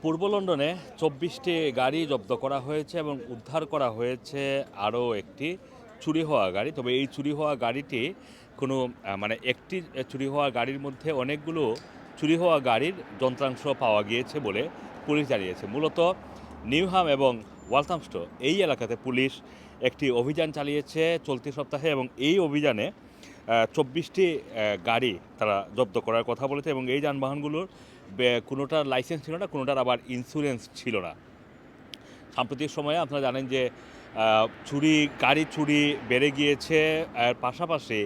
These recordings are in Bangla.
পূর্ব লন্ডনে ২৪টি গাড়ি জব্দ করা হয়েছে এবং উদ্ধার করা হয়েছে আরও একটি চুরি হওয়া গাড়ি। তবে এই চুরি হওয়া গাড়িটি কোনো মানে একটি চুরি হওয়া গাড়ির মধ্যে অনেকগুলো চুরি হওয়া গাড়ির যন্ত্রাংশ পাওয়া গিয়েছে বলে পুলিশ জানিয়েছে। মূলত নিউহাম এবং ওয়ালথামস্টো এই এলাকাতে পুলিশ একটি অভিযান চালিয়েছে চলতি সপ্তাহে এবং এই অভিযানে ২৪টি গাড়ি তারা জব্দ করার কথা বলেছে এবং এই যানবাহনগুলোর কোনোটার লাইসেন্স ছিল না, কোনোটার আবার ইন্স্যুরেন্স ছিল না। সাম্প্রতিক সময়ে আপনারা জানেন যে গাড়ি চুরি বেড়ে গিয়েছে। এর পাশাপাশি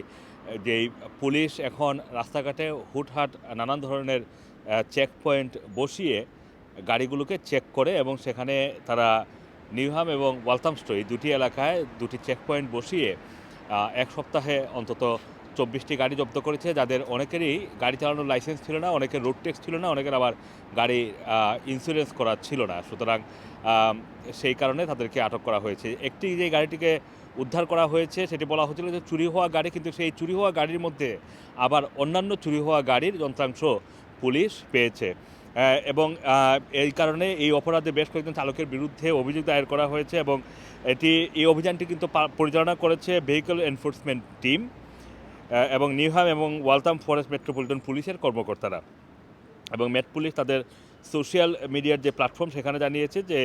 যেই পুলিশ এখন রাস্তাঘাটে হুটহাট নানান ধরনের চেক পয়েন্ট বসিয়ে গাড়িগুলোকে চেক করে এবং সেখানে তারা নিউহাম এবং ওয়ালথামস্টো এই দুটি এলাকায় দুটি চেক পয়েন্ট বসিয়ে এক সপ্তাহে অন্তত ২৪টি গাড়ি জব্দ করেছে, যাদের অনেকেরই গাড়ি চালানোর লাইসেন্স ছিল না, অনেকের রোড ট্যাক্স ছিল না, অনেকের আবার গাড়ি ইন্স্যুরেন্স করা ছিল না। সুতরাং সেই কারণে তাদেরকে আটক করা হয়েছে। একটি যে গাড়িটিকে উদ্ধার করা হয়েছে সেটি বলা হচ্ছিল যে চুরি হওয়া গাড়ি, কিন্তু সেই চুরি হওয়া গাড়ির মধ্যে আবার অন্যান্য চুরি হওয়া গাড়ির যন্ত্রাংশ পুলিশ পেয়েছে এবং এই কারণে এই অপরাধে বেশ কয়েকজন চালকের বিরুদ্ধে অভিযোগ দায়ের করা হয়েছে এবং এই অভিযানটি কিন্তু পরিচালনা করেছে ভেহিকল এনফোর্সমেন্ট টিম এবং নিউহাম এবং ওয়ালথাম ফরেস্ট মেট্রোপলিটন পুলিশের কর্মকর্তারা। এবং মেট পুলিশ তাদের সোশ্যাল মিডিয়ার যে প্ল্যাটফর্ম সেখানে জানিয়েছে যে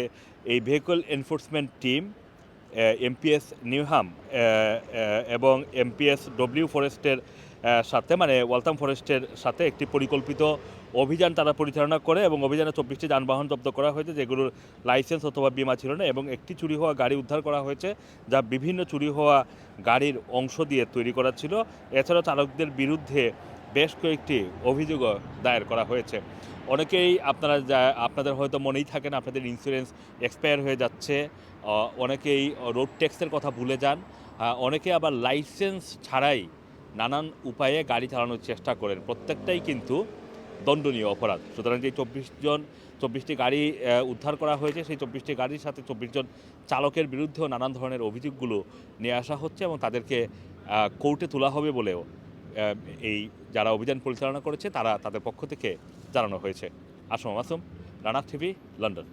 এই vehicle enforcement team amps Newham এবং এমপিএস ডব্লিউ ফরেস্টের সাথে মানে ওয়ালথাম ফরেস্টের সাথে একটি পরিকল্পিত অভিযান তারা পরিচালনা করে এবং অভিযানে ২৪টি যানবাহন জব্দ করা হয়েছে যেগুলোর লাইসেন্স অথবা বিমা ছিল না এবং একটি চুরি হওয়া গাড়ি উদ্ধার করা হয়েছে যা বিভিন্ন চুরি হওয়া গাড়ির অংশ দিয়ে তৈরি করা ছিল। এছাড়াও চালকদের বিরুদ্ধে বেশ কয়েকটি অভিযোগও দায়ের করা হয়েছে। অনেকেই আপনাদের হয়তো মনেই থাকে না, আপনাদের ইন্স্যুরেন্স এক্সপায়ার হয়ে যাচ্ছে, অনেকেই রোড ট্যাক্সের কথা ভুলে যান, অনেকে আবার লাইসেন্স ছাড়াই নানান উপায়ে গাড়ি চালানোর চেষ্টা করেন। প্রত্যেকটাই কিন্তু দণ্ডনীয় অপরাধ। সুতরাং যে ২৪টি গাড়ি উদ্ধার করা হয়েছে সেই ২৪টি গাড়ির সাথে ২৪ জন চালকের বিরুদ্ধেও নানান ধরনের অভিযোগগুলো নিয়ে আসা হচ্ছে এবং তাদেরকে কোর্টে তোলা হবে বলেও এই যারা অভিযান পরিচালনা করেছে তাদের পক্ষ থেকে জানানো হয়েছে। Assam Masum, Rana TV, London.